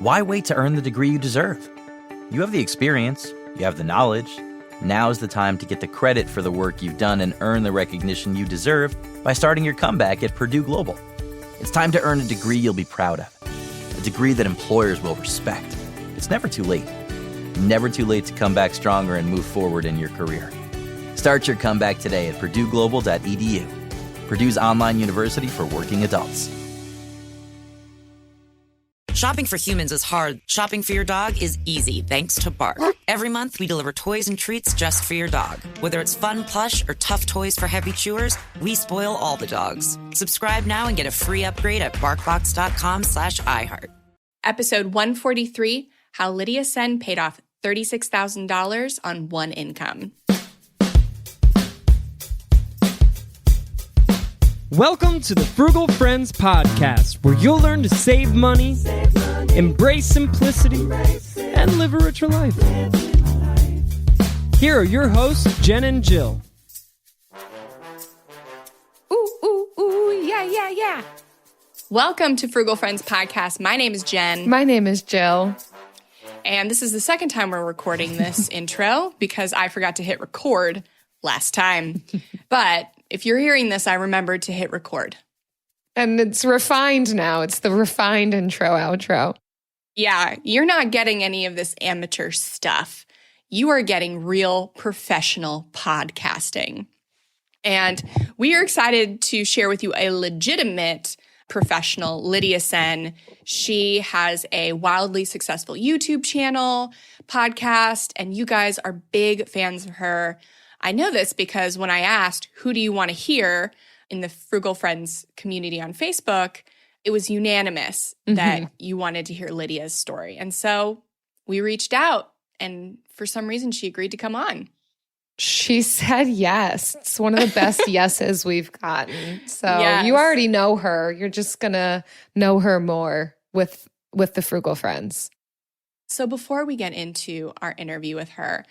Why wait to earn the degree you deserve? You have the experience, you have the knowledge. Now's the time to get the credit for the work you've done and earn the recognition you deserve by starting your comeback at Purdue Global. It's time to earn a degree you'll be proud of, a degree that employers will respect. It's never too late. Never too late to come back stronger and move forward in your career. Start your comeback today at purdueglobal.edu. Purdue's online university for working adults. Shopping for humans is hard. Shopping for your dog is easy thanks to Bark. Every month, we deliver toys and treats just for your dog. Whether it's fun plush or tough toys for heavy chewers, we spoil all the dogs. Subscribe now and get a free upgrade at barkbox.com/iHeart. Episode 143, How Lydia Senn Paid Off $36,000 on One Income. Welcome to the Frugal Friends podcast, where you'll learn to save money, embrace simplicity, and live a richer life. Here are your hosts, Jen and Jill. Yeah. Welcome to Frugal Friends podcast. My name is Jen. My name is Jill. And this is the second time we're recording this intro because I forgot to hit record last time. But if you're hearing this, I remembered to hit record. And it's refined now. It's the refined intro, outro. Yeah, you're not getting any of this amateur stuff. You are getting real professional podcasting. And we are excited to share with you a legitimate professional, Lydia Senn. She has a wildly successful YouTube channel, podcast, and you guys are big fans of her. I know this because when I asked, who do you want to hear in the Frugal Friends community on Facebook, it was unanimous that you wanted to hear Lydia's story. And so we reached out, and for some reason, she agreed to come on. She said yes. It's one of the best yeses we've gotten. So Yes. You already know her. You're just going to know her more with the Frugal Friends. So before we get into our interview with her,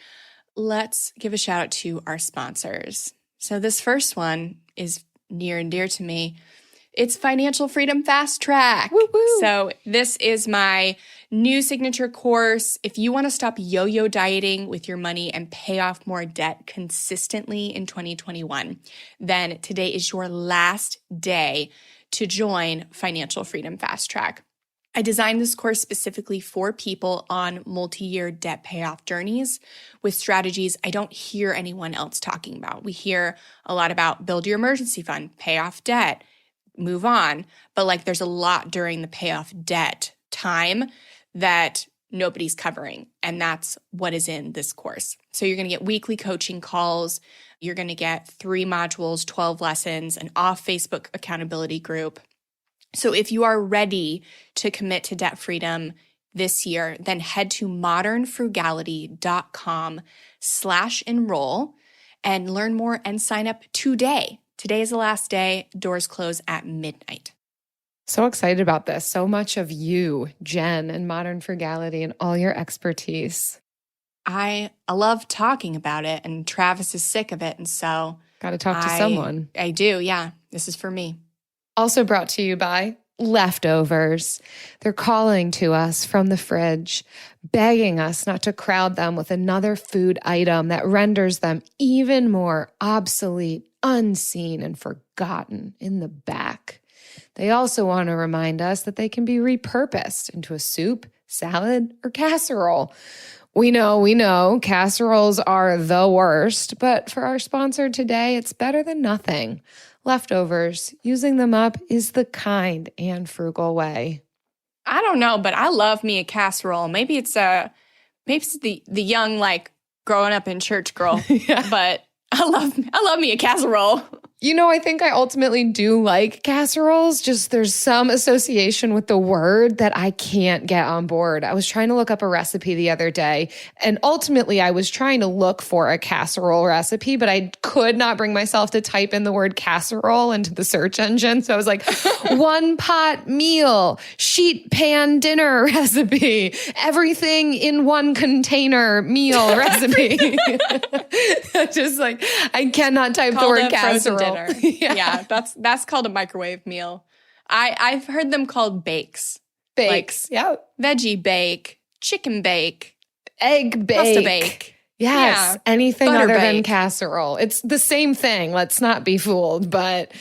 let's give a shout out to our sponsors. So this first one is near and dear to me. It's Financial Freedom Fast Track. Woo-woo. So this is my new signature course. If you want to stop yo-yo dieting with your money and pay off more debt consistently in 2021, then today is your last day to join Financial Freedom Fast Track. I designed this course specifically for people on multi-year debt payoff journeys with strategies I don't hear anyone else talking about. We hear a lot about build your emergency fund, pay off debt, move on. But there's a lot during the payoff debt time that nobody's covering. And that's what is in this course. So you're going to get weekly coaching calls. You're going to get 3 modules, 12 lessons, an off Facebook accountability group. So if you are ready to commit to debt freedom this year, then head to modernfrugality.com/enroll and learn more and sign up today. Today is the last day. Doors close at midnight. So excited about this. So much of you, Jen, and Modern Frugality and all your expertise. I love talking about it, and Travis is sick of it. And so Got to talk to someone. I do. Yeah. This is for me. Also brought to you by Leftovers. They're calling to us from the fridge, begging us not to crowd them with another food item that renders them even more obsolete, unseen, and forgotten in the back. They also want to remind us that they can be repurposed into a soup, salad, or casserole. We know, casseroles are the worst, but for our sponsor today, it's better than nothing. Leftovers, using them up is the kind and frugal way. I don't know, but I love me a casserole. Maybe it's the young, growing up in church girl, Yeah. but I love me a casserole. I think I ultimately do like casseroles, just there's some association with the word that I can't get on board. I was trying to look up a recipe the other day, and ultimately I was trying to look for a casserole recipe, but I could not bring myself to type in the word casserole into the search engine. So I was like, one pot meal, sheet pan dinner recipe, everything in one container meal recipe. Just I cannot type the word casserole. Dinner. Yeah, that's called a microwave meal. I've heard them called bakes. Bakes. Yep. Veggie bake, chicken bake, Egg bake. pasta bake. Yes. Yeah. Anything Butter other than bake. casserole. It's the same thing. Let's not be fooled, but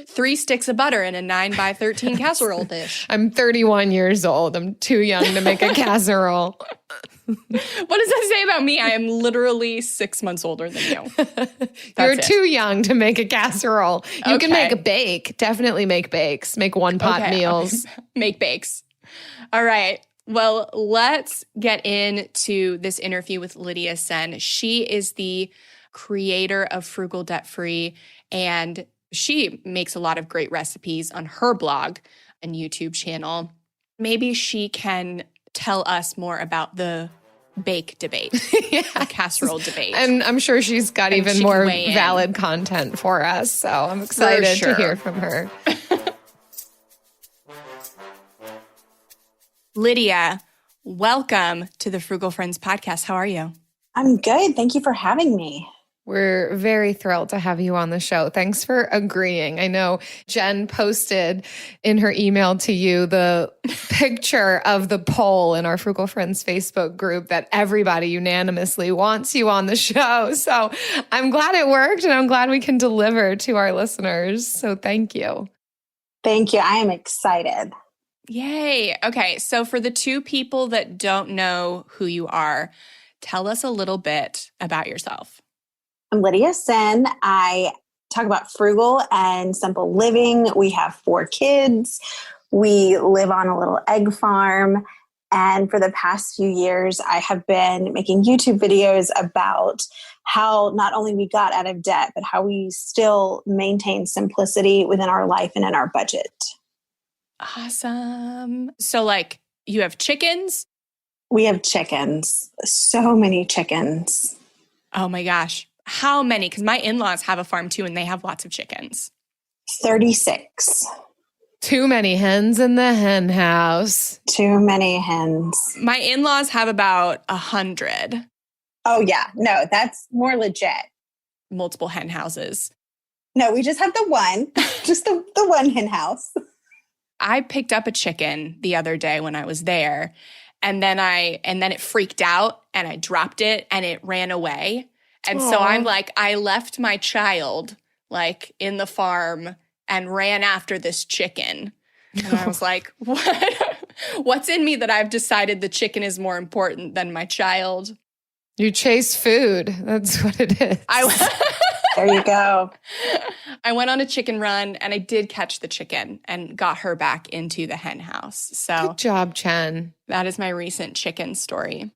3 sticks of butter in a 9x13 casserole dish. I'm 31 years old. I'm too young to make a casserole. What does that say about me? I am literally 6 months older than you. You're too young to make a casserole. You can Okay. make a bake. Definitely make bakes. Make one-pot meals. Make bakes. All right. Well, let's get into this interview with Lydia Senn. She is the creator of Frugal Debt Free, and she makes a lot of great recipes on her blog and YouTube channel. Maybe she can tell us more about the bake debate, the casserole debate. And I'm sure she's got even she more can weigh in. valid content for us. So I'm excited sure. to hear from her. Lydia, welcome to the Frugal Friends podcast. How are you? I'm good. Thank you for having me. We're very thrilled to have you on the show. Thanks for agreeing. I know Jen posted in her email to you the picture of the poll in our Frugal Friends Facebook group that everybody unanimously wants you on the show. So I'm glad it worked, and I'm glad we can deliver to our listeners. So thank you. Thank you. I am excited. Yay. Okay. So for the 2 people that don't know who you are, tell us a little bit about yourself. I'm Lydia Senn. I talk about frugal and simple living. We have 4 kids. We live on a little egg farm. And for the past few years, I have been making YouTube videos about how not only we got out of debt, but how we still maintain simplicity within our life and in our budget. Awesome. So like you have chickens? We have chickens. So many chickens. Oh my gosh. How many? Because my in-laws have a farm too, and they have lots of chickens. 36. Too many hens in the hen house. Too many hens. My in-laws have about 100 Oh, yeah. No, that's more legit. multiple hen houses. No, we just have the one, just the one hen house. I picked up a chicken the other day when I was there, and then it freaked out and I dropped it and it ran away. And so I'm like, I left my child like in the farm and ran after this chicken. And I was like, what's in me that I've decided the chicken is more important than my child? You chase food. That's what it is. There you go. I went on a chicken run and I did catch the chicken and got her back into the hen house. So Good job, Chen. that is my recent chicken story.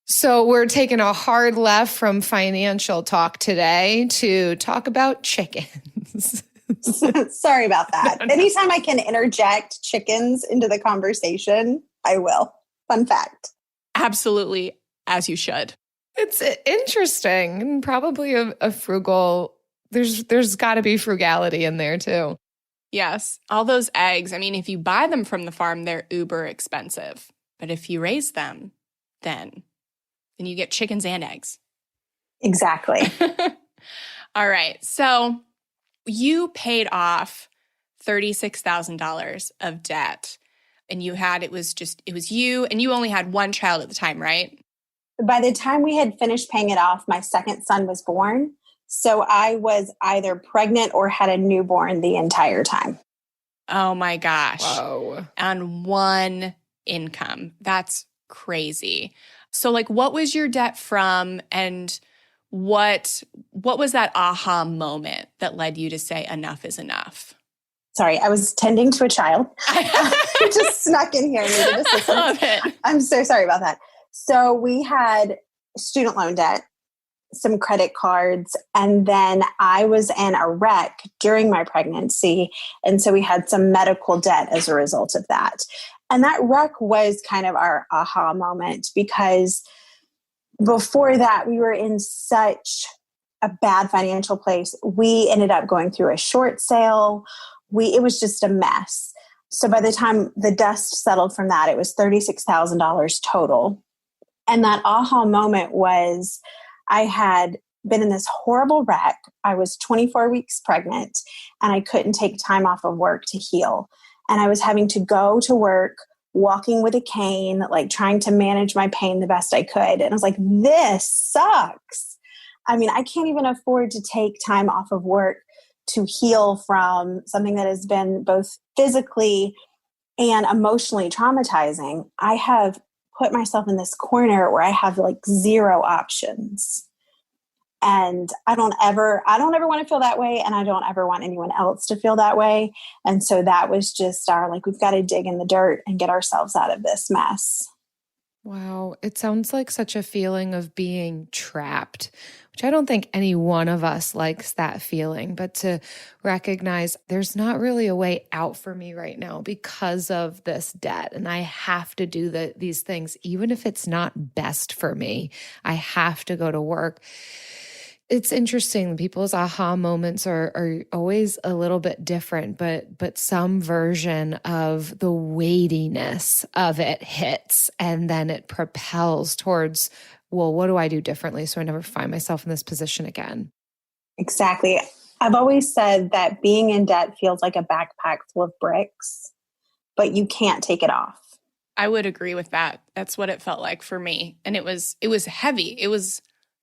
So we're taking a hard left from financial talk today to talk about chickens. Sorry about that. Anytime I can interject chickens into the conversation, I will. Fun fact. Absolutely, as you should. It's interesting and probably a frugal. There's got to be frugality in there too. Yes, all those eggs. I mean, if you buy them from the farm, they're uber expensive. But if you raise them, then you get chickens and eggs. Exactly. All right. So you paid off $36,000 of debt, and it was you, and you only had one child at the time, right? By the time we had finished paying it off, my second son was born. So I was either pregnant or had a newborn the entire time. Oh my gosh. Whoa. On one income. That's crazy. So like, what was your debt from, and what was that aha moment that led you to say enough is enough? Sorry, I was tending to a child. Just snuck in here and needed assistance. I love it. I'm so sorry about that. So we had student loan debt, some credit cards, and then I was in a wreck during my pregnancy. And so we had some medical debt as a result of that. And that wreck was kind of our aha moment, because before that, we were in such a bad financial place. We ended up going through a short sale. It was just a mess. So by the time the dust settled from that, it was $36,000 total. And that aha moment was, I had been in this horrible wreck. I was 24 weeks pregnant and I couldn't take time off of work to heal. And I was having to go to work, walking with a cane, like trying to manage my pain the best I could. And I was like, this sucks. I mean, I can't even afford to take time off of work to heal from something that has been both physically and emotionally traumatizing. I have put myself in this corner where I have like zero options. And I don't ever want to feel that way. And I don't ever want anyone else to feel that way. And so that was just we've got to dig in the dirt and get ourselves out of this mess. Wow. It sounds like such a feeling of being trapped, which I don't think any one of us likes that feeling, but to recognize there's not really a way out for me right now because of this debt. And I have to do these things, even if it's not best for me. I have to go to work. It's interesting. People's aha moments are always a little bit different, but some version of the weightiness of it hits, and then it propels towards, well, what do I do differently so I never find myself in this position again? Exactly. I've always said that being in debt feels like a backpack full of bricks, but you can't take it off. I would agree with that. That's what it felt like for me. And it was heavy.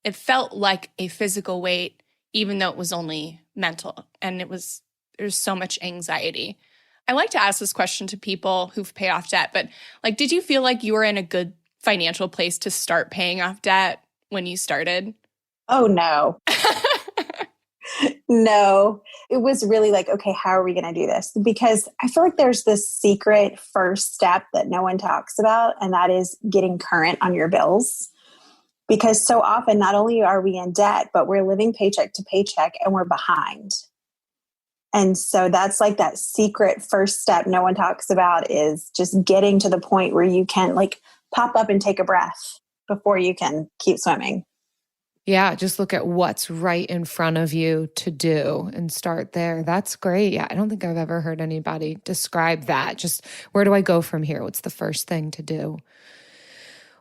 It felt like a physical weight, even though it was only mental. And there's so much anxiety. I like to ask this question to people who've paid off debt, but like, did you feel like you were in a good financial place to start paying off debt when you started? Oh, no. No, it was really like, okay, how are we going to do this? Because I feel like there's this secret first step that no one talks about, and that is getting current on your bills. Because so often, not only are we in debt, but we're living paycheck to paycheck and we're behind. And so that's like that secret first step no one talks about, is just getting to the point where you can like pop up and take a breath before you can keep swimming. Yeah, just look at what's right in front of you to do and start there. That's great. Yeah, I don't think I've ever heard anybody describe that. Just where do I go from here? What's the first thing to do?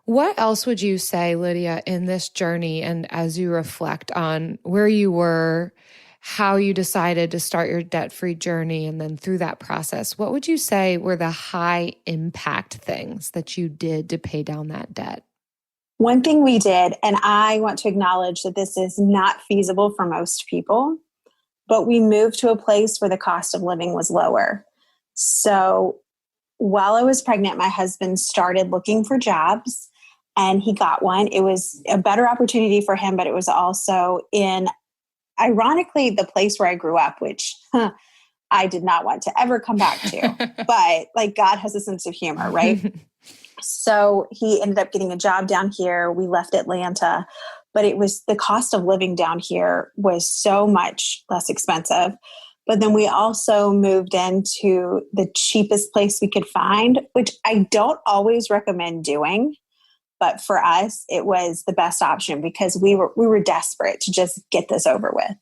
What else would you say, Lydia, in this journey, and as you reflect on where you were, how you decided to start your debt-free journey, and then through that process, what would you say were the high impact things that you did to pay down that debt? One thing we did, and I want to acknowledge that this is not feasible for most people, but we moved to a place where the cost of living was lower. So while I was pregnant, my husband started looking for jobs. And he got one. It was a better opportunity for him, but it was also in, ironically, the place where I grew up, which I did not want to ever come back to. But like, God has a sense of humor, right? So he ended up getting a job down here. We left Atlanta, but it was the cost of living down here was so much less expensive. But then we also moved into the cheapest place we could find, which I don't always recommend doing. But for us, it was the best option because we were desperate to just get this over with.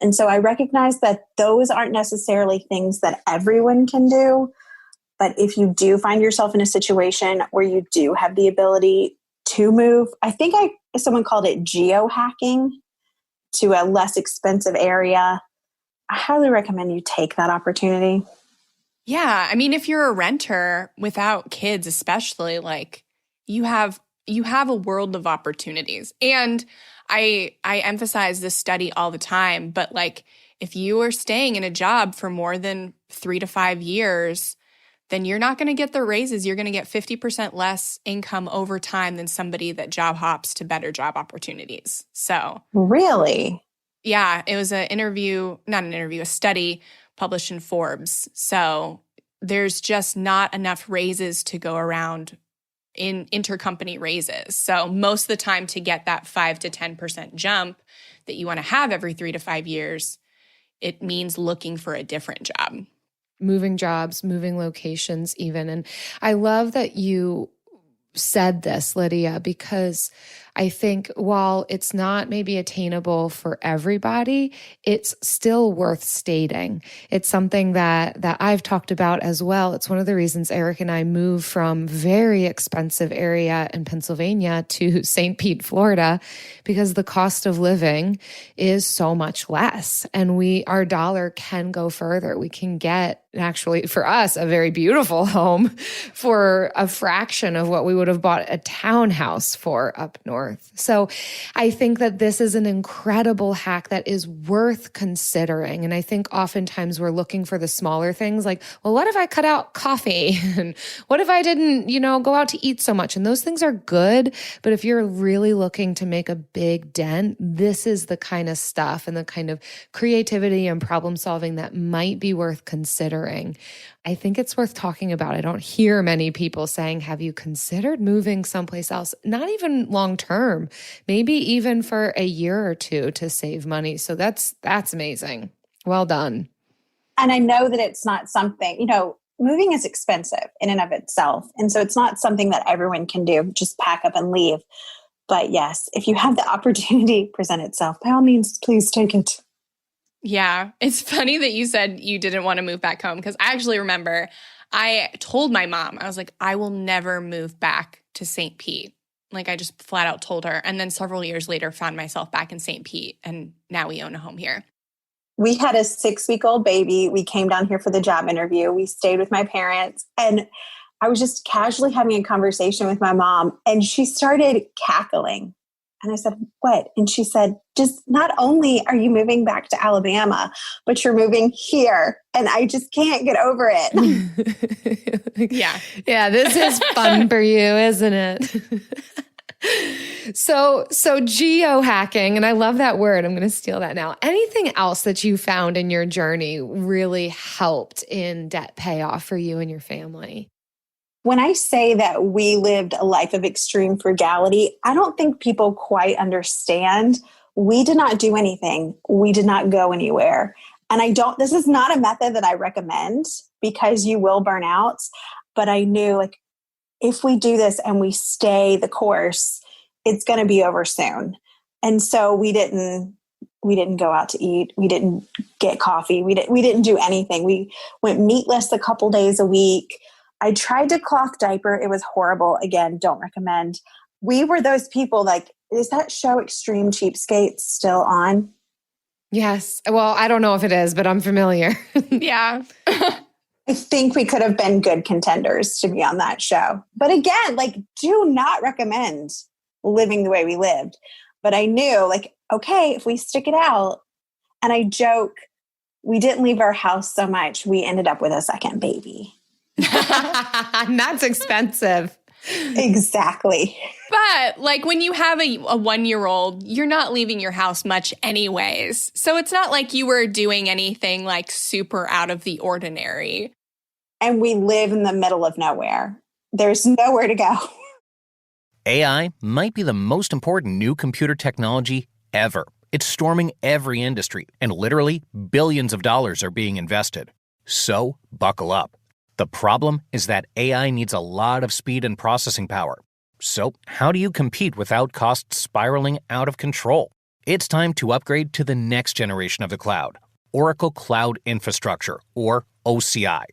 And so I recognize that those aren't necessarily things that everyone can do. But if you do find yourself in a situation where you do have the ability to move, I think someone called it geohacking to a less expensive area. I highly recommend you take that opportunity. Yeah. I mean, if you're a renter without kids, especially, like you have a world of opportunities. And I emphasize this study all the time, but like if you are staying in a job for more than 3 to 5 years, then you're not going to get the raises. You're going to get 50% less income over time than somebody that job hops to better job opportunities. So really? Yeah, it was a study published in Forbes. So there's just not enough raises to go around in intercompany raises. So most of the time, to get that 5 to 10% jump that you want to have every 3 to 5 years, it means looking for a different job. Moving jobs, moving locations even. And I love that you said this, Lydia, because I think while it's not maybe attainable for everybody, it's still worth stating. It's something that I've talked about as well. It's one of the reasons Eric and I moved from very expensive area in Pennsylvania to St. Pete, Florida, because the cost of living is so much less. And our dollar can go further. We can get, actually for us, a very beautiful home for a fraction of what we would have bought a townhouse for up north. So I think that this is an incredible hack that is worth considering. And I think oftentimes we're looking for the smaller things like, well, what if I cut out coffee? And what if I didn't, go out to eat so much? And those things are good. But if you're really looking to make a big dent, this is the kind of stuff and the kind of creativity and problem solving that might be worth considering. I think it's worth talking about. I don't hear many people saying, have you considered moving someplace else? Not even long term, maybe even for a year or two to save money. So that's amazing. Well done. And I know that it's not something, moving is expensive in and of itself. And so it's not something that everyone can do, just pack up and leave. But yes, if you have the opportunity present itself, by all means, please take it. Yeah, it's funny that you said you didn't want to move back home because I actually remember I told my mom, I was like, I will never move back to St. Pete. Like I just flat out told her. And then several years later found myself back in St. Pete and now we own a home here. We had a 6-week-old baby. We came down here for the job interview. We stayed with my parents and I was just casually having a conversation with my mom and she started cackling. And I said, what? And she said, just not only are you moving back to Alabama, but you're moving here. And I just can't get over it. Yeah. Yeah, this is fun for you, isn't it? So geohacking, and I love that word. I'm going to steal that now. Anything else that you found in your journey really helped in debt payoff for you and your family? When I say that we lived a life of extreme frugality, I don't think people quite understand. We did not do anything. We did not go anywhere. And this is not a method that I recommend because you will burn out. But I knew if we do this and we stay the course, it's going to be over soon. And so we didn't go out to eat. We didn't get coffee. We didn't do anything. We went meatless a couple days a week. I tried to cloth diaper. It was horrible. Again, don't recommend. We were those people is that show Extreme Cheapskates still on? Yes. Well, I don't know if it is, but I'm familiar. Yeah. I think we could have been good contenders to be on that show. But again, do not recommend living the way we lived. But I knew okay, if we stick it out, and I joke, we didn't leave our house so much. We ended up with a second baby. That's expensive. Exactly. But when you have a 1-year-old, you're not leaving your house much anyways. So it's not like you were doing anything super out of the ordinary. And we live in the middle of nowhere. There's nowhere to go. AI might be the most important new computer technology ever. It's storming every industry, and literally billions of dollars are being invested. So buckle up. The problem is that AI needs a lot of speed and processing power. So how do you compete without costs spiraling out of control? It's time to upgrade to the next generation of the cloud, Oracle Cloud Infrastructure, or OCI.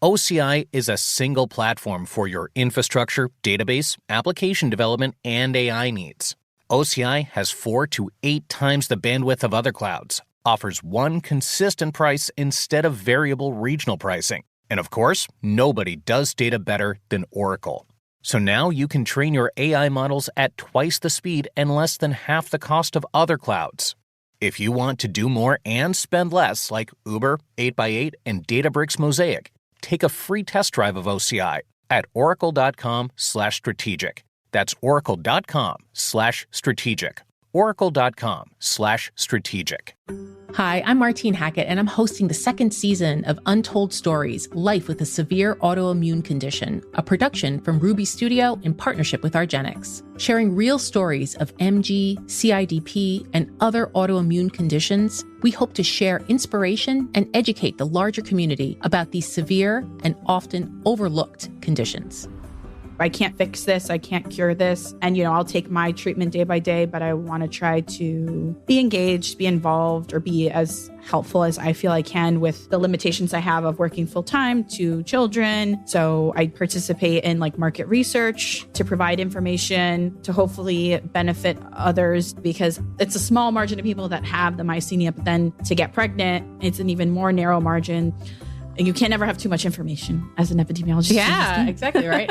OCI is a single platform for your infrastructure, database, application development, and AI needs. OCI has 4 to 8 times the bandwidth of other clouds, offers one consistent price instead of variable regional pricing. And of course, nobody does data better than Oracle. So now you can train your AI models at twice the speed and less than half the cost of other clouds. If you want to do more and spend less, like Uber, 8x8, and Databricks Mosaic, take a free test drive of OCI at oracle.com/strategic. That's oracle.com/strategic. oracle.com/strategic. Hi, I'm Martine Hackett, and I'm hosting the second season of Untold Stories, Life with a Severe Autoimmune Condition, a production from Ruby Studio in partnership with Argenix, sharing real stories of MG, CIDP, and other autoimmune conditions. We hope to share inspiration and educate the larger community about these severe and often overlooked conditions. I can't fix this. I can't cure this. And, I'll take my treatment day by day, but I want to try to be engaged, be involved, or be as helpful as I feel I can with the limitations I have of working full time to children. So I participate in market research to provide information to hopefully benefit others, because it's a small margin of people that have the myasthenia, but then to get pregnant, it's an even more narrow margin. And you can't ever have too much information as an epidemiologist. Yeah, exactly, right?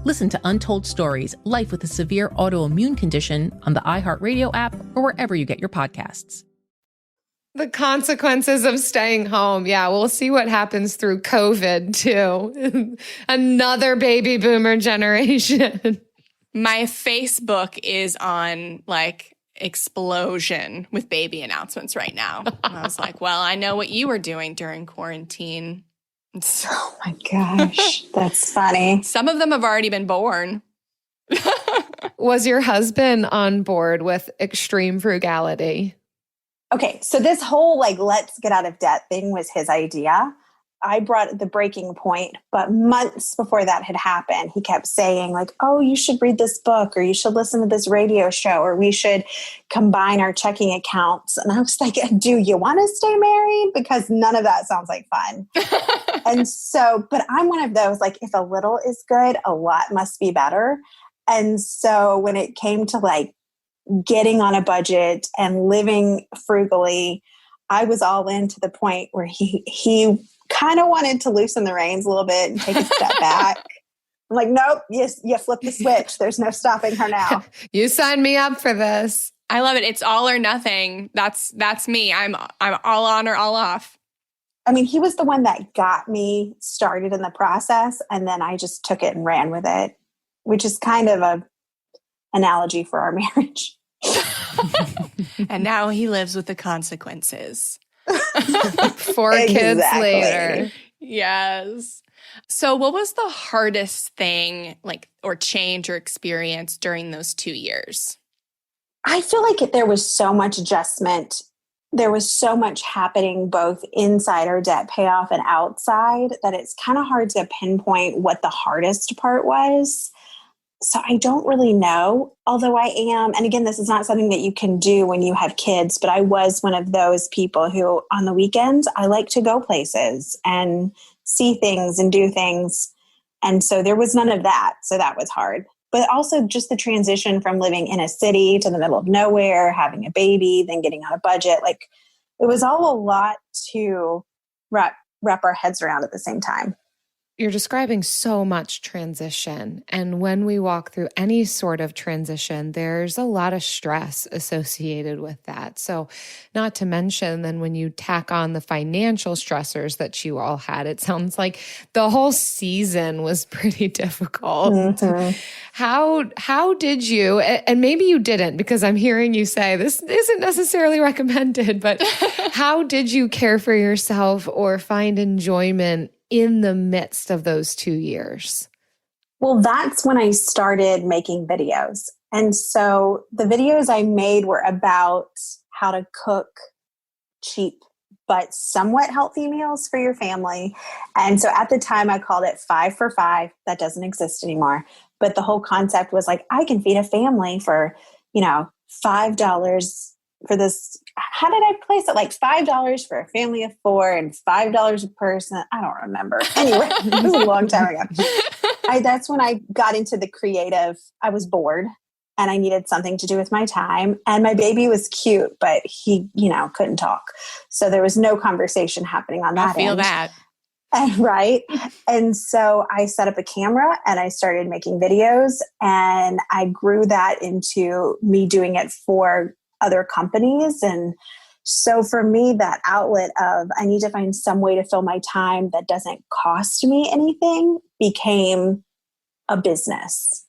Listen to Untold Stories, Life with a Severe Autoimmune Condition on the iHeartRadio app or wherever you get your podcasts. The consequences of staying home. Yeah, we'll see what happens through COVID too. Another baby boomer generation. My Facebook is on explosion with baby announcements right now. And I was like, well, I know what you were doing during quarantine. Oh my gosh, that's funny. Some of them have already been born. Was your husband on board with extreme frugality? Okay, so this whole let's get out of debt thing was his idea. I brought the breaking point, but months before that had happened, he kept saying oh, you should read this book, or you should listen to this radio show, or we should combine our checking accounts. And I was like, do you want to stay married? Because none of that sounds like fun. And so, but I'm one of those, if a little is good, a lot must be better. And so when it came to getting on a budget and living frugally, I was all in to the point where he kind of wanted to loosen the reins a little bit and take a step back. I'm like, nope, you flip the switch. There's no stopping her now. You signed me up for this. I love it. It's all or nothing. That's me. I'm all on or all off. I mean, he was the one that got me started in the process, and then I just took it and ran with it, which is kind of a analogy for our marriage. And now he lives with the consequences. 4 kids later. Yes. So what was the hardest thing or change or experience during those 2 years? I feel like there was so much adjustment. There was so much happening both inside our debt payoff and outside that it's kind of hard to pinpoint what the hardest part was. So I don't really know, although I am, and again, this is not something that you can do when you have kids, but I was one of those people who on the weekends, I like to go places and see things and do things. And so there was none of that. So that was hard. But also just the transition from living in a city to the middle of nowhere, having a baby, then getting on a budget. It was all a lot to wrap our heads around at the same time. You're describing so much transition. And when we walk through any sort of transition, there's a lot of stress associated with that. So not to mention then when you tack on the financial stressors that you all had, it sounds like the whole season was pretty difficult. Mm-hmm. How did you, and maybe you didn't, because I'm hearing you say this isn't necessarily recommended, but how did you care for yourself or find enjoyment in the midst of those 2 years? Well, that's when I started making videos. And so the videos I made were about how to cook cheap but somewhat healthy meals for your family. And so at the time I called it 5 for 5. That doesn't exist anymore. But the whole concept was I can feed a family for, $5 for this. How did I place it? $5 for a family of 4 and $5 a person. I don't remember. Anyway, it was a long time ago. That's when I got into the creative. I was bored and I needed something to do with my time. And my baby was cute, but he, couldn't talk. So there was no conversation happening on that I feel end. that. Right. And so I set up a camera and I started making videos, and I grew that into me doing it for other companies. And so for me, that outlet of I need to find some way to fill my time that doesn't cost me anything became a business.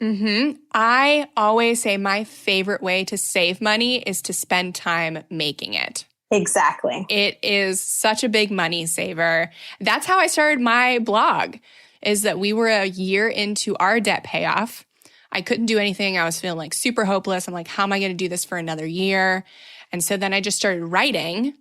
Mm-hmm. I always say my favorite way to save money is to spend time making it. Exactly. It is such a big money saver. That's how I started my blog, is that we were a year into our debt payoff. I couldn't do anything. I was feeling super hopeless. I'm like, how am I going to do this for another year? And so then I just started writing.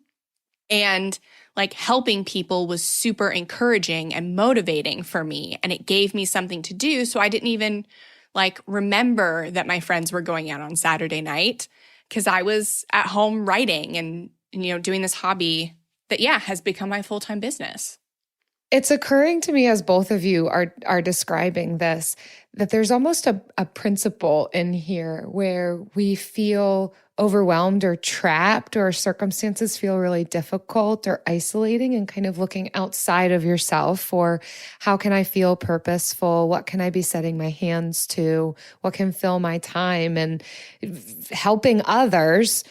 And like helping people was super encouraging and motivating for me. And it gave me something to do. So I didn't even like remember that my friends were going out on Saturday night because I was at home writing and, doing this hobby that, has become my full-time business. It's occurring to me as both of you are describing this, that there's almost a principle in here where we feel overwhelmed or trapped, or circumstances feel really difficult or isolating, and kind of looking outside of yourself for how can I feel purposeful? What can I be setting my hands to? What can fill my time? And helping others,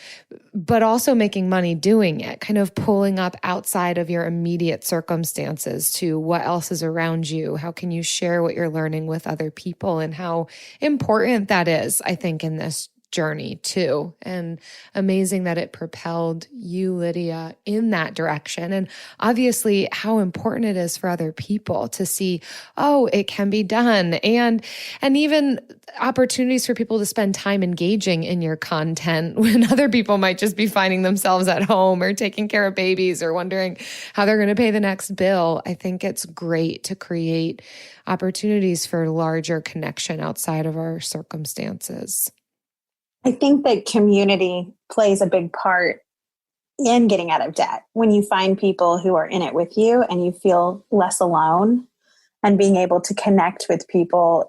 but also making money doing it, kind of pulling up outside of your immediate circumstances to what else is around you. How can you share what you're learning with other people, and how important that is, I think, in this journey too. And amazing that it propelled you, Lydia, in that direction. And obviously how important it is for other people to see, oh, it can be done. And even opportunities for people to spend time engaging in your content when other people might just be finding themselves at home or taking care of babies or wondering how they're going to pay the next bill. I think it's great to create opportunities for larger connection outside of our circumstances. I think that community plays a big part in getting out of debt. When you find people who are in it with you and you feel less alone, and being able to connect with people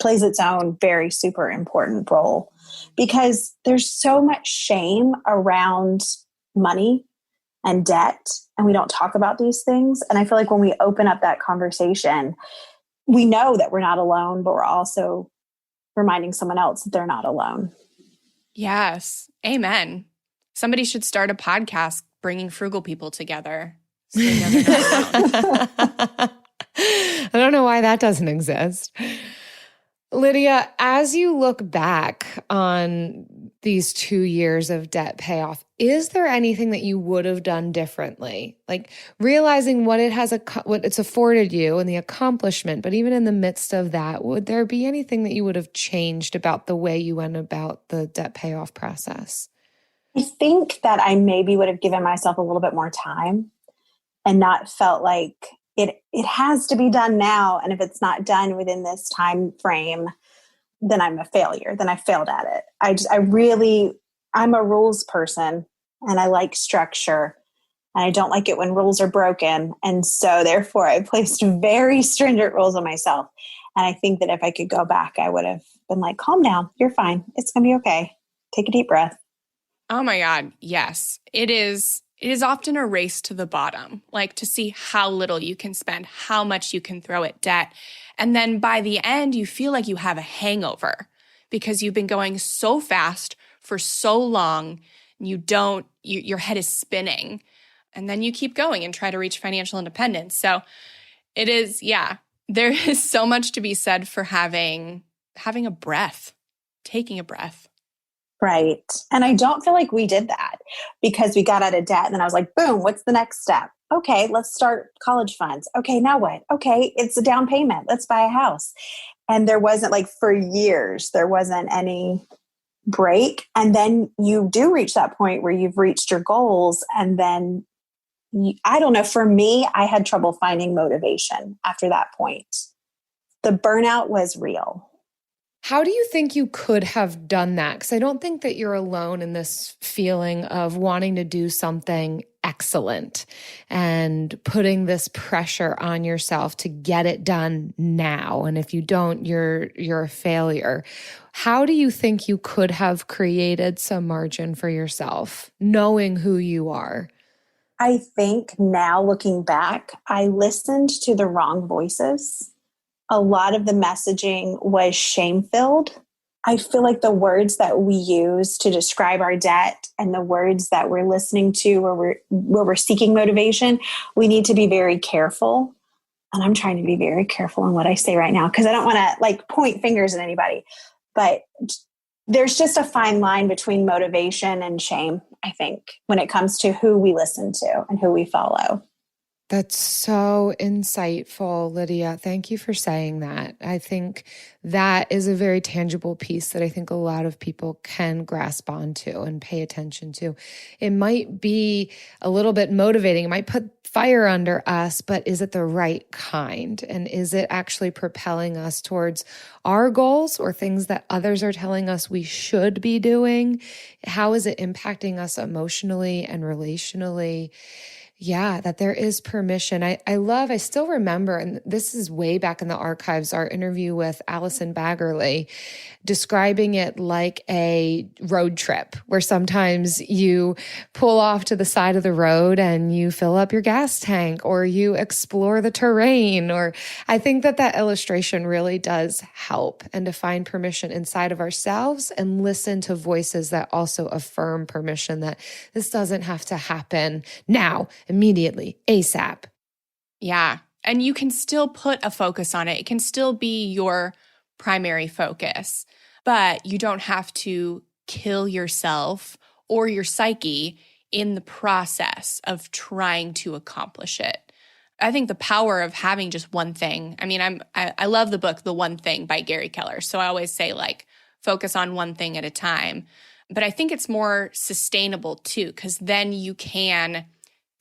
plays its own very super important role, because there's so much shame around money and debt, and we don't talk about these things. And I feel like when we open up that conversation, we know that we're not alone, but we're also reminding someone else that they're not alone. Yes. Amen. Somebody should start a podcast bringing frugal people together. So they know they're not alone. I don't know why that doesn't exist. Lydia, as you look back on these 2 years of debt payoff, is there anything that you would have done differently? Like realizing what it's afforded you and the accomplishment, but even in the midst of that, would there be anything that you would have changed about the way you went about the debt payoff process? I think that I maybe would have given myself a little bit more time and not felt like it has to be done now. And if it's not done within this time frame, then I'm a failure. Then I failed at it. I'm a rules person, and I like structure, and I don't like it when rules are broken. And so therefore I placed very stringent rules on myself. And I think that if I could go back, I would have been like, calm down. You're fine. It's going to be okay. Take a deep breath. Oh my God. Yes. It is often a race to the bottom, like to see how little you can spend, how much you can throw at debt. And then by the end, you feel like you have a hangover because you've been going so fast for so long. Your head is spinning, and then you keep going and try to reach financial independence. So it is, there is so much to be said for having a breath, taking a breath. Right. And I don't feel like we did that because we got out of debt. And then I was like, boom, what's the next step? Okay, let's start college funds. Okay, now what? Okay, it's a down payment. Let's buy a house. And there wasn't, like, for years, there wasn't any break. And then you do reach that point where you've reached your goals. And then, I don't know, for me, I had trouble finding motivation after that point. The burnout was real. How do you think you could have done that? Because I don't think that you're alone in this feeling of wanting to do something excellent and putting this pressure on yourself to get it done now. And if you don't, you're a failure. How do you think you could have created some margin for yourself, knowing who you are? I think now looking back, I listened to the wrong voices. A lot of the messaging was shame-filled. I feel like the words that we use to describe our debt and the words that we're listening to where we're seeking motivation, we need to be very careful. And I'm trying to be very careful in what I say right now because I don't want to point fingers at anybody. But there's just a fine line between motivation and shame, I think, when it comes to who we listen to and who we follow. That's so insightful, Lydia. Thank you for saying that. I think that is a very tangible piece that I think a lot of people can grasp onto and pay attention to. It might be a little bit motivating. It might put fire under us, but is it the right kind? And is it actually propelling us towards our goals or things that others are telling us we should be doing? How is it impacting us emotionally and relationally? Yeah, that there is permission. I still remember, and this is way back in the archives, our interview with Allison Baggerly, describing it like a road trip where sometimes you pull off to the side of the road and you fill up your gas tank or you explore the terrain. Or I think that illustration really does help, and to find permission inside of ourselves and listen to voices that also affirm permission that this doesn't have to happen now, immediately, ASAP. Yeah. And you can still put a focus on it. It can still be your primary focus, but you don't have to kill yourself or your psyche in the process of trying to accomplish it. I think the power of having just one thing. I mean, I love the book, The One Thing by Gary Keller. So I always say, like, focus on one thing at a time. But I think it's more sustainable too, because then you can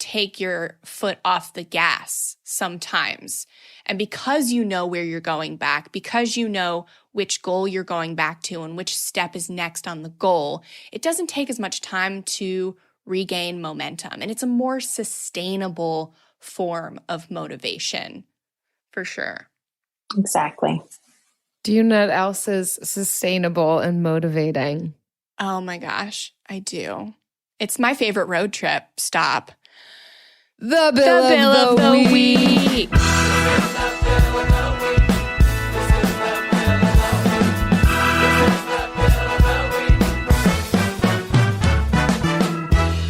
take your foot off the gas sometimes. And because you know where you're going back, because you know which goal you're going back to and which step is next on the goal, it doesn't take as much time to regain momentum. And it's a more sustainable form of motivation, for sure. Exactly. Do you know what else is sustainable and motivating? Oh my gosh, I do. It's my favorite road trip stop. The bill of the week.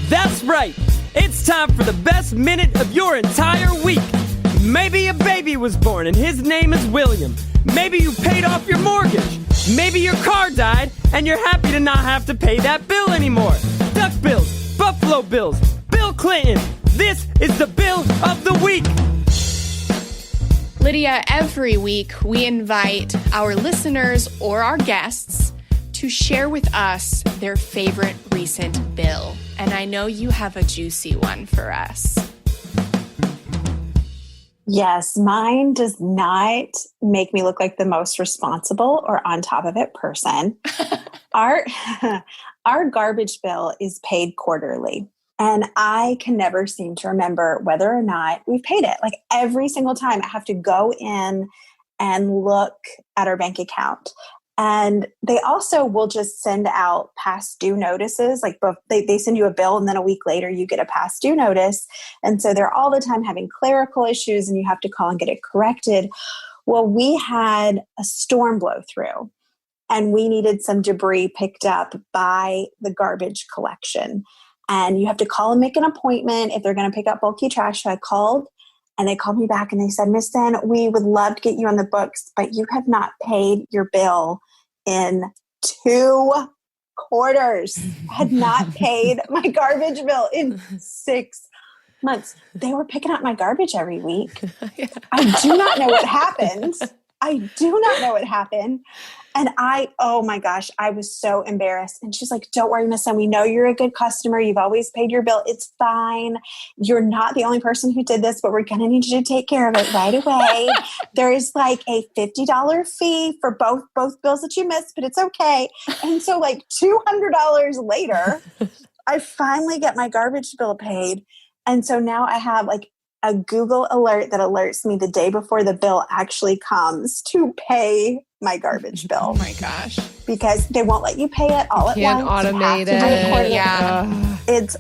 That's right. It's time for the best minute of your entire week. Maybe a baby was born and his name is William. Maybe you paid off your mortgage. Maybe your car died and you're happy to not have to pay that bill anymore. Duck bills, Buffalo Bills, Bill Clinton. This is the bill of the week. Lydia, every week we invite our listeners or our guests to share with us their favorite recent bill. And I know you have a juicy one for us. Yes, mine does not make me look like the most responsible or on top of it person. Our garbage bill is paid quarterly. And I can never seem to remember whether or not we've paid it. Like every single time I have to go in and look at our bank account. And they also will just send out past due notices. Like they send you a bill and then a week later you get a past due notice. And so they're all the time having clerical issues and you have to call and get it corrected. Well, we had a storm blow through and we needed some debris picked up by the garbage collection. And you have to call and make an appointment if they're going to pick up bulky trash. So I called and they called me back and they said, Miss Senn, we would love to get you on the books, but you have not paid your bill in 2 quarters. I had not paid my garbage bill in 6 months. They were picking up my garbage every week. I do not know what happened. And oh my gosh, I was so embarrassed. And she's like, don't worry, Miss Senn, we know you're a good customer. You've always paid your bill. It's fine. You're not the only person who did this, but we're going to need you to take care of it right away. There is like a $50 fee for both bills that you missed, but it's okay. And so like $200 later, I finally get my garbage bill paid. And so now I have like a Google alert that alerts me the day before the bill actually comes to pay my garbage bill. Oh my gosh. Because they won't let you pay it all at once. Can't automate it. Yeah. It's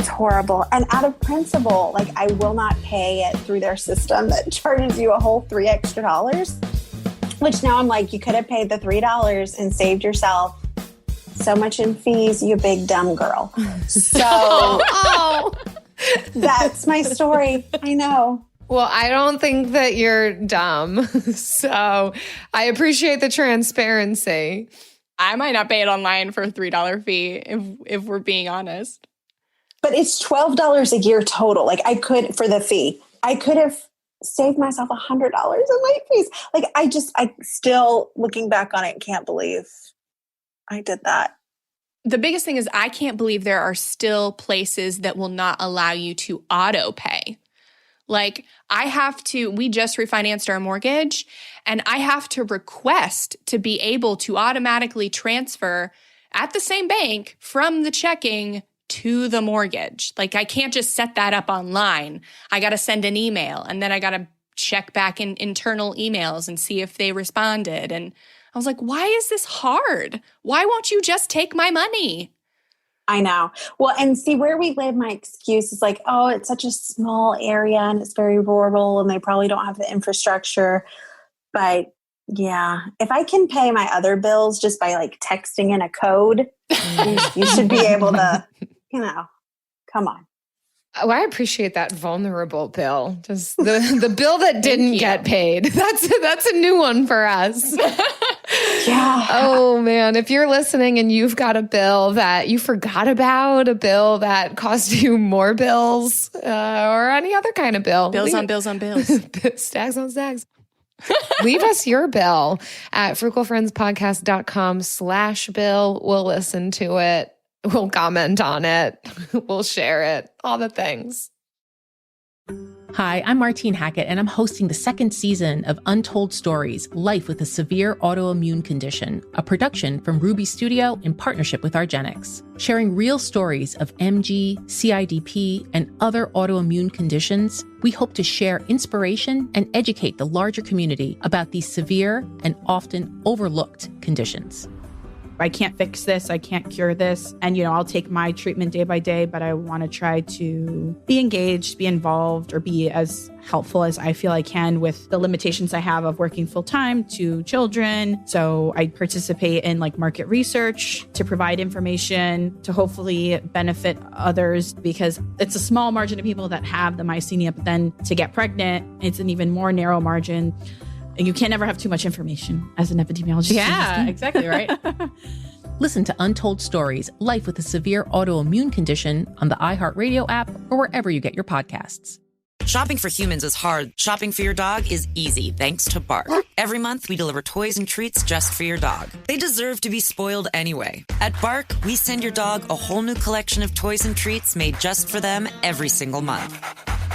horrible. And out of principle, like I will not pay it through their system that charges you a whole $3 extra, which now I'm like, you could have paid the $3 and saved yourself so much in fees, you big dumb girl. So that's my story. I know. Well, I don't think that you're dumb. So I appreciate the transparency. I might not pay it online for a $3 fee if we're being honest. But it's $12 a year total. Like I could, for the fee, I could have saved myself $100 in late fees. Like I still looking back on it, can't believe I did that. The biggest thing is I can't believe there are still places that will not allow you to auto pay. Like we just refinanced our mortgage and I have to request to be able to automatically transfer at the same bank from the checking to the mortgage. Like I can't just set that up online. I got to send an email and then I got to check back in internal emails and see if they responded. And I was like, why is this hard? Why won't you just take my money? I know. Well, and see where we live, my excuse is like, oh, it's such a small area and it's very rural and they probably don't have the infrastructure. But yeah, if I can pay my other bills just by like texting in a code, you should be able to, come on. Oh, I appreciate that vulnerable bill. Just the bill that didn't get paid. That's a new one for us. Yeah. Oh man, if you're listening and you've got a bill that you forgot about, a bill that cost you more bills, or any other kind of bill. Bills on bills on bills. Stacks on stacks. Leave us your bill at frugalfriendspodcast.com/bill. We'll listen to it. We'll comment on it. We'll share it. All the things. Hi, I'm Martine Hackett, and I'm hosting the second season of Untold Stories, Life with a Severe Autoimmune Condition, a production from Ruby Studio in partnership with argenx, sharing real stories of MG, CIDP, and other autoimmune conditions. We hope to share inspiration and educate the larger community about these severe and often overlooked conditions. I can't fix this. I can't cure this. And, I'll take my treatment day by day, but I want to try to be engaged, be involved, or be as helpful as I feel I can with the limitations I have of working full time to children. So I participate in market research to provide information to hopefully benefit others, because it's a small margin of people that have the myasthenia, but then to get pregnant, it's an even more narrow margin. And you can't never have too much information as an epidemiologist. Yeah, exactly right. Listen to Untold Stories, Life with a Severe Autoimmune Condition on the iHeartRadio app or wherever you get your podcasts. Shopping for humans is hard. Shopping for your dog is easy thanks to Bark. Every month, we deliver toys and treats just for your dog. They deserve to be spoiled anyway. At Bark, we send your dog a whole new collection of toys and treats made just for them every single month.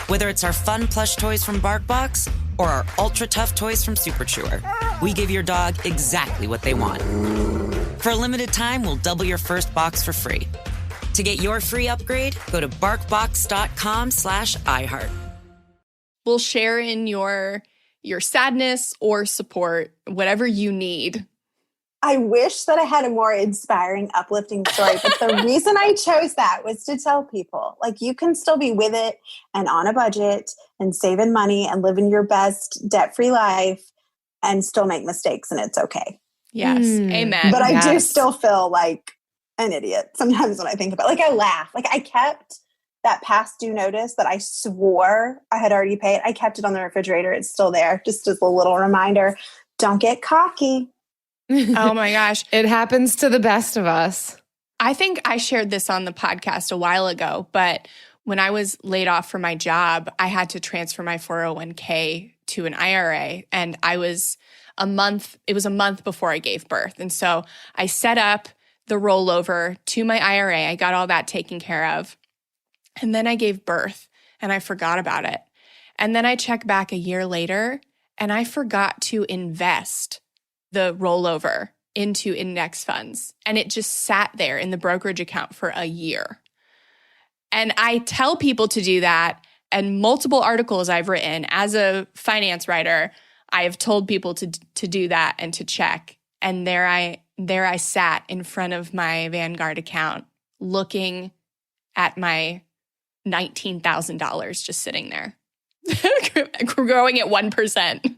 Whether it's our fun plush toys from BarkBox or our ultra-tough toys from Super Chewer, we give your dog exactly what they want. For a limited time, we'll double your first box for free. To get your free upgrade, go to barkbox.com/iHeart. We'll share in your sadness or support, whatever you need. I wish that I had a more inspiring, uplifting story, but the reason I chose that was to tell people, you can still be with it and on a budget and saving money and living your best debt-free life and still make mistakes, and it's okay. Yes. Amen. But I do still feel like an idiot sometimes when I think about it. I laugh. I kept that past due notice that I swore I had already paid. I kept it on the refrigerator. It's still there, just as a little reminder. Don't get cocky. Oh my gosh. It happens to the best of us. I think I shared this on the podcast a while ago, but when I was laid off from my job, I had to transfer my 401k to an IRA, and it was a month before I gave birth. And so I set up the rollover to my IRA. I got all that taken care of. And then I gave birth and I forgot about it. And then I check back a year later and I forgot to invest the rollover into index funds. And it just sat there in the brokerage account for a year. And I tell people to do that. And multiple articles I've written as a finance writer, I have told people to do that and to check. And there I sat in front of my Vanguard account looking at my $19,000 just sitting there, growing at 1%.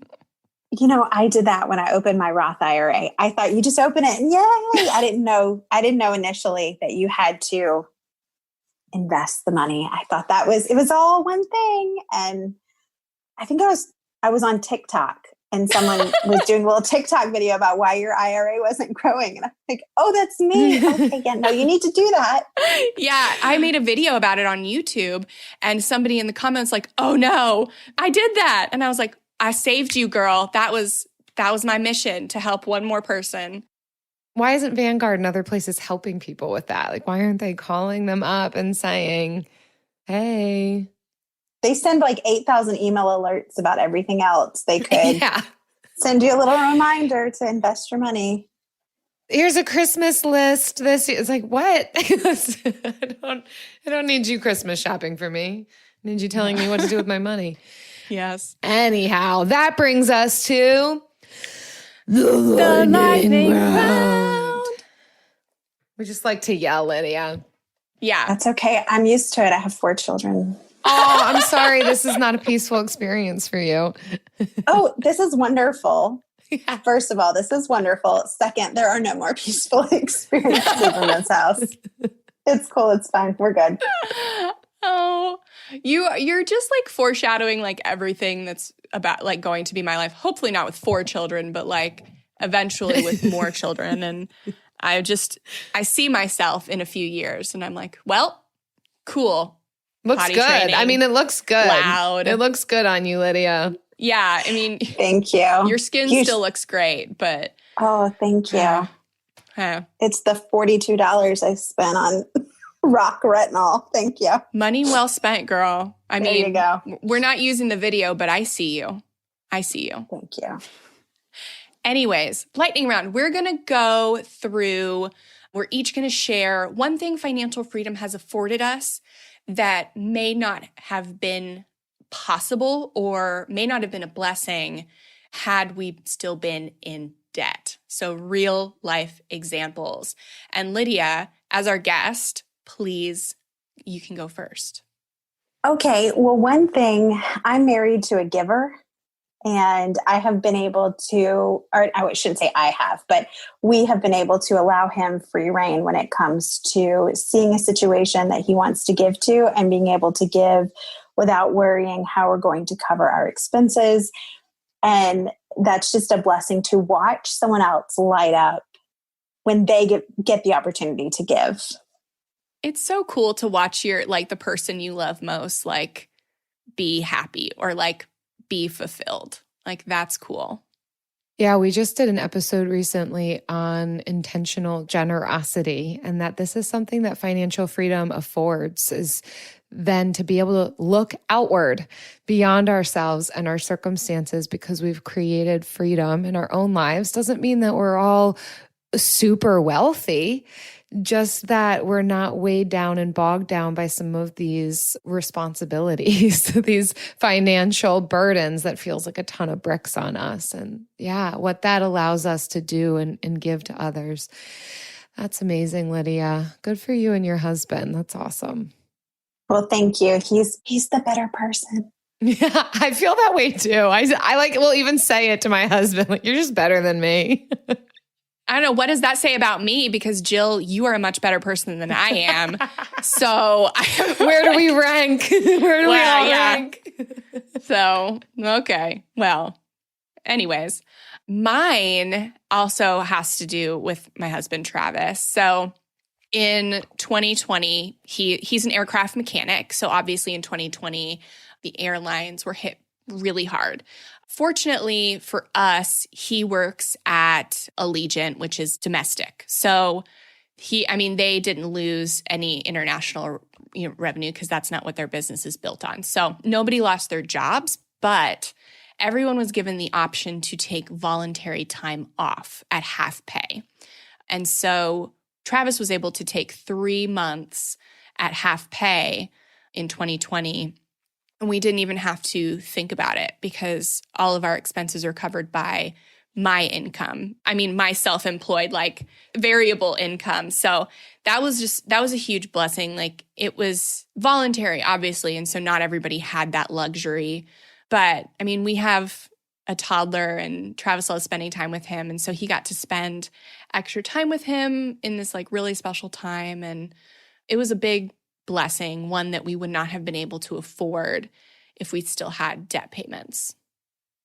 I did that when I opened my Roth IRA. I thought you just open it and yay. I didn't know initially that you had to invest the money. I thought it was all one thing. And I think I was on TikTok and someone was doing a little TikTok video about why your IRA wasn't growing. And I'm like, oh, that's me. Okay, yeah, no, you need to do that. Yeah, I made a video about it on YouTube and somebody in the comments like, oh no, I did that. And I was like, I saved you, girl. That was my mission, to help one more person. Why isn't Vanguard and other places helping people with that? Like, why aren't they calling them up and saying, hey? They send like 8,000 email alerts about everything else. They could send you a little reminder to invest your money. Here's a Christmas list. This is like, what? I don't need you Christmas shopping for me. I need you telling me what to do with my money. Yes. Anyhow, that brings us to the lightning round. We just like to yell, Lydia. Yeah. That's okay. I'm used to it. I have 4 children. Oh, I'm sorry. This is not a peaceful experience for you. Oh, this is wonderful. Yeah. First of all, this is wonderful. Second, there are no more peaceful experiences in this house. It's cool. It's fine. We're good. Oh, you're just like foreshadowing like everything that's about like going to be my life. Hopefully not with 4 children, but like eventually with more children. And I see myself in a few years and I'm like, well, cool. Looks Potty good. training, I mean, it looks good. Loud. It looks good on you, Lydia. Yeah. I mean, thank you. Your skin still looks great, but. Oh, thank you. It's the $42 I spent on rock retinol. Thank you. Money well spent, girl. There you go. We're not using the video, but I see you. Thank you. Anyways, lightning round. We're going to go through, we're each going to share one thing financial freedom has afforded us that may not have been possible or may not have been a blessing had we still been in debt. So real life examples. And Lydia, as our guest, please, you can go first. Okay. Well, one thing, I'm married to a giver. And I have been able to, or I shouldn't say I have, but we have been able to allow him free rein when it comes to seeing a situation that he wants to give to and being able to give without worrying how we're going to cover our expenses. And that's just a blessing to watch someone else light up when they get the opportunity to give. It's so cool to watch the person you love most, like be happy or like be fulfilled. Like that's cool. Yeah, we just did an episode recently on intentional generosity, and that this is something that financial freedom affords, is then to be able to look outward beyond ourselves and our circumstances because we've created freedom in our own lives. Doesn't mean that we're all super wealthy, just that we're not weighed down and bogged down by some of these responsibilities, these financial burdens that feels like a ton of bricks on us. And yeah, what that allows us to do and give to others. That's amazing, Lydia. Good for you and your husband. That's awesome. Well, thank you. He's the better person. Yeah, I feel that way too. I will even say it to my husband, like, you're just better than me. I don't know. What does that say about me? Because Jill, you are a much better person than I am. So where do we rank? Where do we all rank? So, okay. Well, anyways, mine also has to do with my husband, Travis. So in 2020, he's an aircraft mechanic. So obviously in 2020, the airlines were hit really hard. Fortunately for us, he works at Allegiant, which is domestic. So they didn't lose any international revenue because that's not what their business is built on. So nobody lost their jobs, but everyone was given the option to take voluntary time off at half pay. And so Travis was able to take 3 months at half pay in 2020. And we didn't even have to think about it because all of our expenses are covered by my income. I mean, my self-employed, like variable income. So that was a huge blessing. Like it was voluntary, obviously. And so not everybody had that luxury. But I mean, we have a toddler and Travis loves spending time with him. And so he got to spend extra time with him in this like really special time. And it was a big blessing, one that we would not have been able to afford if we still had debt payments.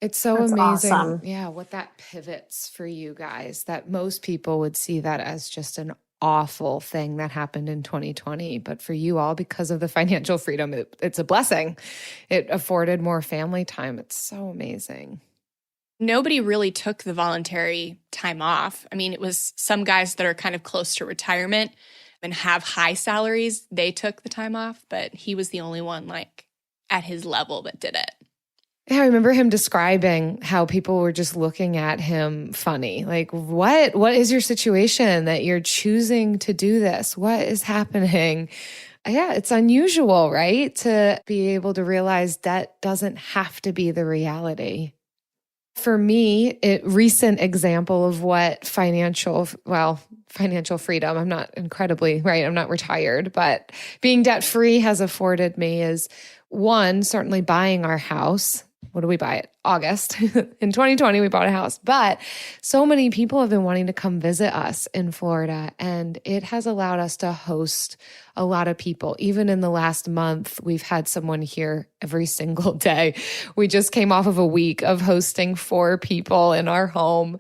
It's so That's amazing. awesome. Yeah, what that pivots for you guys, that most people would see that as just an awful thing that happened in 2020. But for you all, because of the financial freedom, it's a blessing. It afforded more family time. It's so amazing. Nobody really took the voluntary time off. I mean, it was some guys that are kind of close to retirement and have high salaries. They took the time off, but he was the only one like at his level that did it. Yeah, I remember him describing how people were just looking at him funny. Like, what is your situation that you're choosing to do this? What is happening? Yeah, it's unusual, right? To be able to realize debt doesn't have to be the reality. For me, a recent example of what financial freedom, I'm not incredibly, right? I'm not retired, but being debt-free has afforded me is one, certainly buying our house. What did we buy it? August. In 2020, we bought a house. But so many people have been wanting to come visit us in Florida, and it has allowed us to host a lot of people. Even in the last month, we've had someone here every single day. We just came off of a week of hosting 4 people in our home.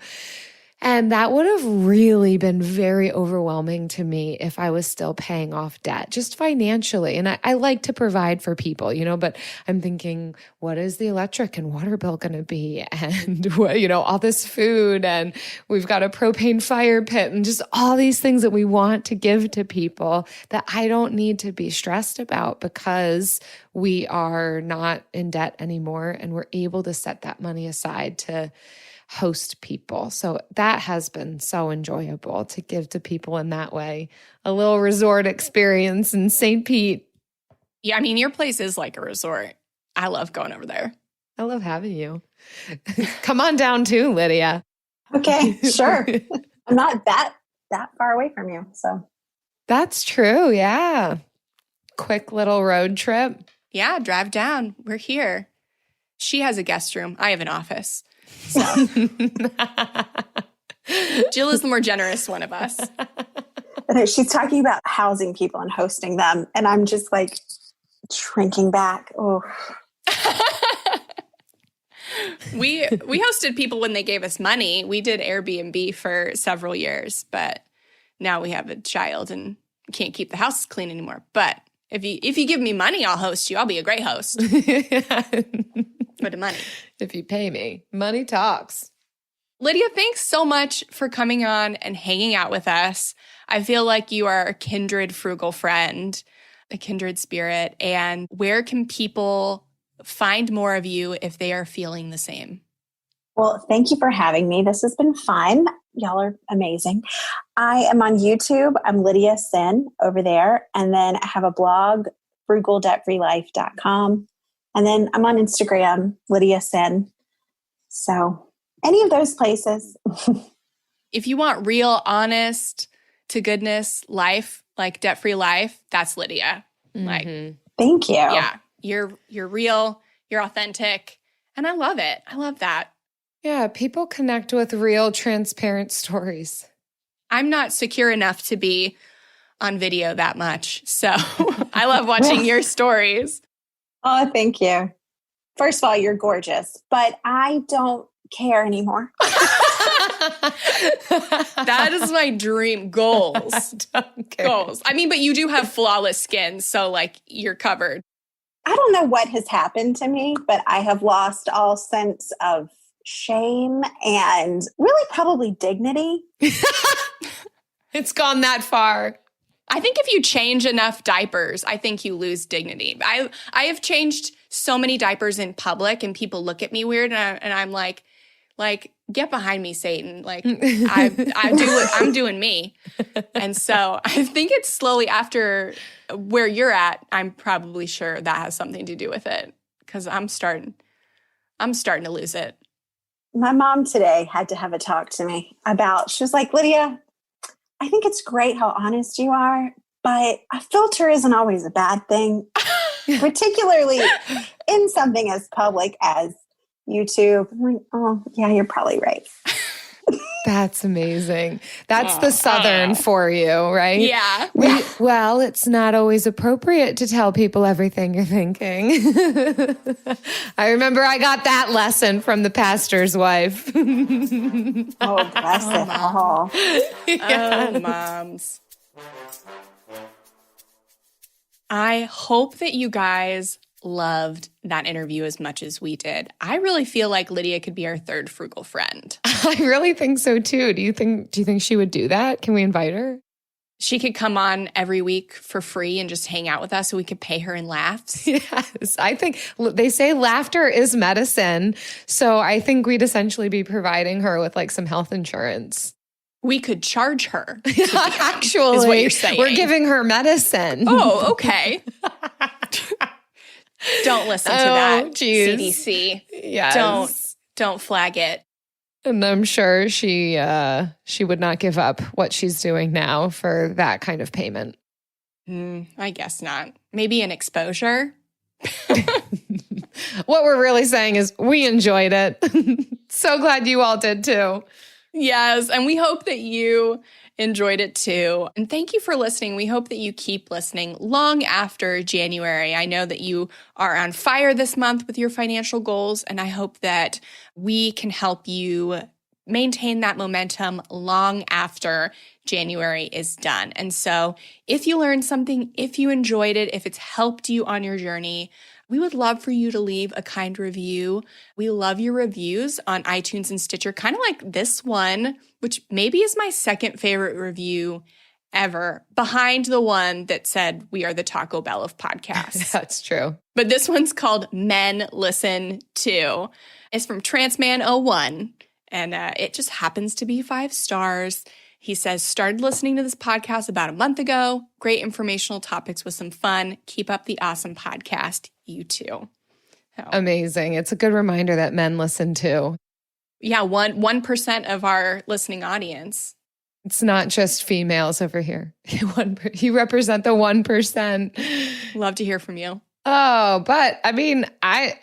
And that would have really been very overwhelming to me if I was still paying off debt, just financially. And I like to provide for people, but I'm thinking, what is the electric and water bill going to be? And, all this food, and we've got a propane fire pit, and just all these things that we want to give to people that I don't need to be stressed about because we are not in debt anymore. And we're able to set that money aside to host people. So that has been so enjoyable to give to people in that way. A little resort experience in St. Pete. Yeah, I mean, your place is like a resort. I love going over there. I love having you. Come on down too, Lydia. Okay, sure. I'm not that far away from you, so. That's true, yeah. Quick little road trip. Yeah, drive down. We're here. She has a guest room. I have an office. So Jill is the more generous one of us. She's talking about housing people and hosting them, and I'm just like shrinking back. Oh, we hosted people when they gave us money. We did Airbnb for several years, but now we have a child and can't keep the house clean anymore. But if you give me money, I'll host you. I'll be a great host. For the money. If you pay me. Money talks. Lydia, thanks so much for coming on and hanging out with us. I feel like you are a kindred frugal friend, a kindred spirit. And where can people find more of you if they are feeling the same? Well, thank you for having me. This has been fun. Y'all are amazing. I am on YouTube. I'm Lydia Senn over there. And then I have a blog, frugaldebtfreelife.com. And then I'm on Instagram, Lydia Senn. So any of those places. If you want real, honest to goodness life, like debt-free life, that's Lydia. Mm-hmm. Like, thank you. Yeah, you're real, you're authentic, and I love it. I love that. Yeah, people connect with real, transparent stories. I'm not secure enough to be on video that much, so I love watching your stories. Oh, thank you. First of all, you're gorgeous, but I don't care anymore. That is my dream. Goals. Goals. I mean, but you do have flawless skin, so like you're covered. I don't know what has happened to me, but I have lost all sense of shame and really probably dignity. It's gone that far. I think if you change enough diapers, I think you lose dignity. I have changed so many diapers in public and people look at me weird and I'm like, get behind me, Satan. Like I'm doing me. And so I think it's slowly after where you're at, I'm probably sure that has something to do with it because I'm starting to lose it. My mom today had to have a talk to me about, she was like, Lydia, I think it's great how honest you are, but a filter isn't always a bad thing, particularly in something as public as YouTube. I'm like, oh, yeah, you're probably right. That's amazing. That's the Southern for you, right? Yeah. Well, it's not always appropriate to tell people everything you're thinking. I remember I got that lesson from the pastor's wife. Oh, bless it all. Oh, moms. I hope that you guys loved that interview as much as we did. I really feel like Lydia could be our third frugal friend. I really think so too. Do you think she would do that? Can we invite her? She could come on every week for free and just hang out with us so we could pay her in laughs. Yes. I think they say laughter is medicine. So I think we'd essentially be providing her with like some health insurance. We could charge her. Actually, is what you're saying. We're giving her medicine. Oh, okay. Don't listen to that, CDC. Yes. Don't flag it. And I'm sure she would not give up what she's doing now for that kind of payment. I guess not. Maybe an exposure. What we're really saying is we enjoyed it. So glad you all did too. Yes, and we hope that you enjoyed it too. And thank you for listening. We hope that you keep listening long after January. I know that you are on fire this month with your financial goals, and I hope that we can help you maintain that momentum long after January is done. And so if you learned something, if you enjoyed it, if it's helped you on your journey, we would love for you to leave a kind review. We love your reviews on iTunes and Stitcher, kind of like this one, which maybe is my second favorite review ever, behind the one that said, "We are the Taco Bell of podcasts." That's true. But this one's called Men Listen To. It's from Transman01, and it just happens to be 5 stars. He says, started listening to this podcast about a month ago. Great informational topics with some fun. Keep up the awesome podcast. You too. So, amazing. It's a good reminder that men listen too. Yeah, 1% of our listening audience. It's not just females over here. You represent the 1%. Love to hear from you. Oh, but I mean, I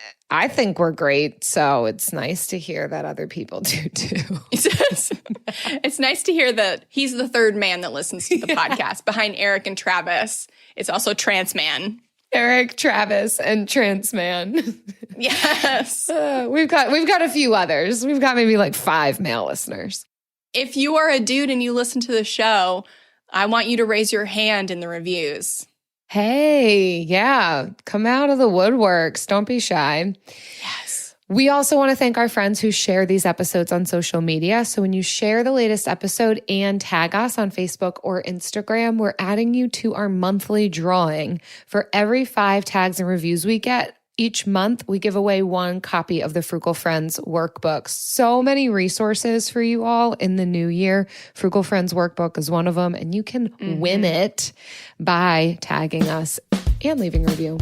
think we're great, so it's nice to hear that other people do too. It's nice to hear that he's the third man that listens to the podcast. Behind Eric and Travis, it's also Trans Man. Eric, Travis, and Trans Man. Yes. We've got a few others. We've got maybe like 5 male listeners. If you are a dude and you listen to the show, I want you to raise your hand in the reviews. Hey, yeah, come out of the woodworks. Don't be shy. Yes. We also want to thank our friends who share these episodes on social media. So when you share the latest episode and tag us on Facebook or Instagram, we're adding you to our monthly drawing. For every 5 tags and reviews we get, each month, we give away 1 copy of the Frugal Friends workbook. So many resources for you all in the new year. Frugal Friends workbook is one of them, and you can win it by tagging us and leaving a review.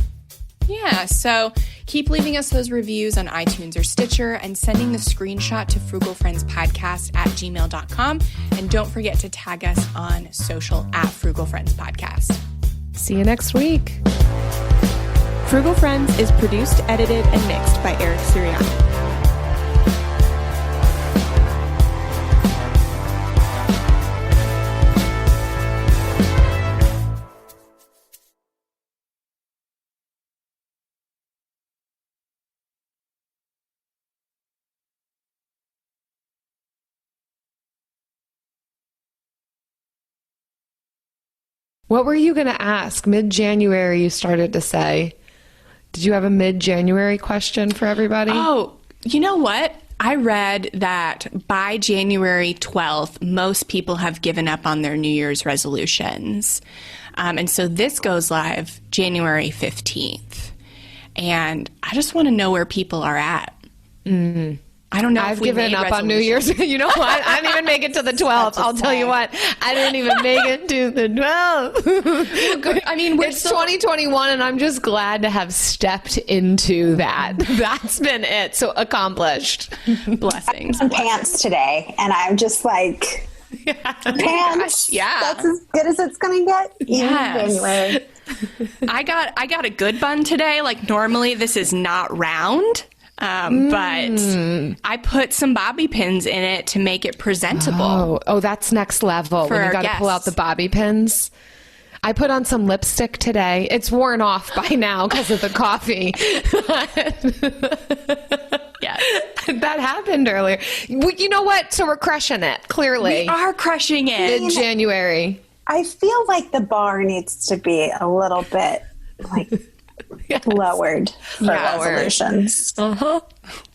Yeah, so keep leaving us those reviews on iTunes or Stitcher and sending the screenshot to frugalfriendspodcast@gmail.com. And don't forget to tag us on social @frugalfriendspodcast. See you next week. Frugal Friends is produced, edited, and mixed by Eric Sirianni. What were you going to ask? Mid-January, you started to say. Did you have a mid-January question for everybody? Oh, you know what? I read that by January 12th, most people have given up on their New Year's resolutions. And so this goes live January 15th. And I just want to know where people are at. I don't know. I've given up on New Year's. You know what? I didn't even make it to the 12th. I'll tell you what. I didn't even make it to the 12th. I mean, it's 2021, and I'm just glad to have stepped into that. That's been it. So accomplished. Blessings. Some pants today, and I'm just like, pants. Yeah, that's as good as it's gonna get. Yes. January. I got a good bun today. Like normally, this is not round. But I put some bobby pins in it to make it presentable. Oh, that's next level. For when you our got to pull out the bobby pins. I put on some lipstick today. It's worn off by now because of the coffee. Yes. That happened earlier. Well, you know what? So we're crushing it, clearly. We are crushing it. Mid-January. I feel like the bar needs to be a little bit like lowered for resolutions.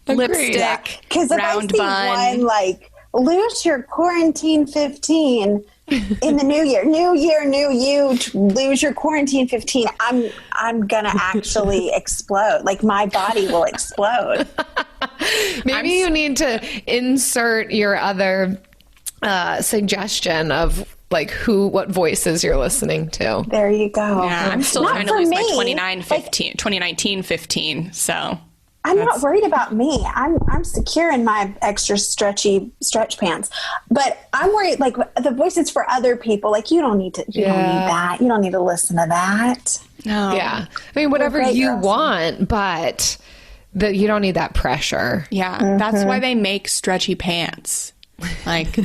Lipstick, because if round I see bun. one like lose your quarantine 15 in the new year, new you, lose your quarantine 15, I'm gonna actually explode. Like my body will explode. Maybe you need to insert your other suggestion of like what voices you're listening to. There you go. Yeah, I'm still Not trying to for lose me. my 2019 15. So I'm not worried about me. I'm secure in my extra stretch pants. But I'm worried like the voices for other people. Like you don't need that. You don't need to listen to that. no. Yeah. I mean, whatever you want, but you don't need that pressure. Yeah, that's why they make stretchy pants. Like,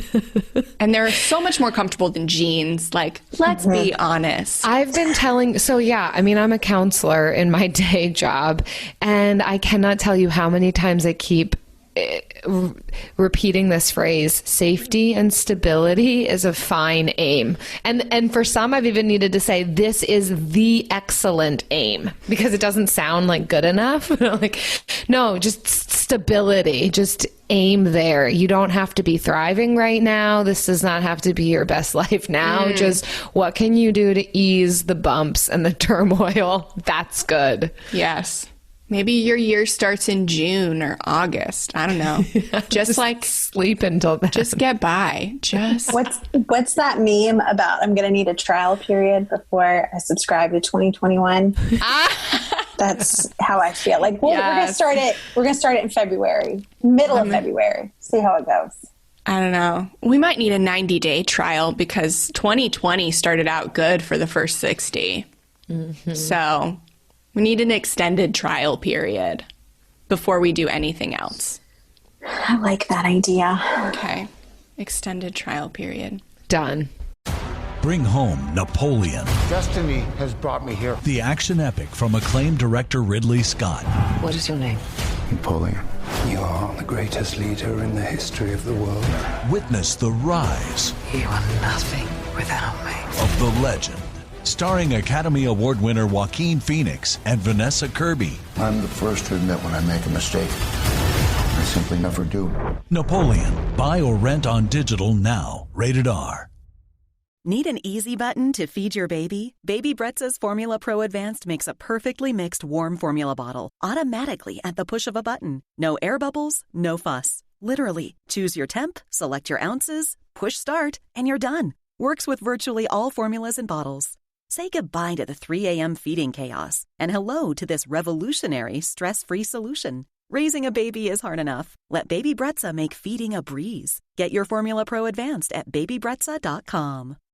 and they're so much more comfortable than jeans. Like, let's be honest. I've been telling, I'm a counselor in my day job, and I cannot tell you how many times I keep repeating this phrase: safety and stability is a fine aim. And for some, I've even needed to say, this is the excellent aim, because it doesn't sound like good enough. Like, no, just stability, just aim there. You don't have to be thriving right now. This does not have to be your best life now. Just what can you do to ease the bumps and the turmoil? That's good. Yes. Maybe your year starts in June or August. I don't know. Just like sleep until then. Just get by. Just what's that meme about? I'm going to need a trial period before I subscribe to 2021. That's how I feel. Like we're going to start it. We're going to start it in February, middle of February. See how it goes. I don't know. We might need a 90-day trial because 2020 started out good for the first 60. So we need an extended trial period before we do anything else. I like that idea. Okay. Extended trial period. Done. Bring home Napoleon. Destiny has brought me here. The action epic from acclaimed director Ridley Scott. What is your name? Napoleon. You are the greatest leader in the history of the world. Witness the rise. You are nothing without me. Of the legend. Starring Academy Award winner Joaquin Phoenix and Vanessa Kirby. I'm the first to admit when I make a mistake. I simply never do. Napoleon. Buy or rent on digital now. Rated R. Need an easy button to feed your baby? Baby Brezza's Formula Pro Advanced makes a perfectly mixed warm formula bottle automatically at the push of a button. No air bubbles, no fuss. Literally, choose your temp, select your ounces, push start, and you're done. Works with virtually all formulas and bottles. Say goodbye to the 3 a.m. feeding chaos and hello to this revolutionary stress-free solution. Raising a baby is hard enough. Let Baby Brezza make feeding a breeze. Get your Formula Pro Advanced at babybrezza.com.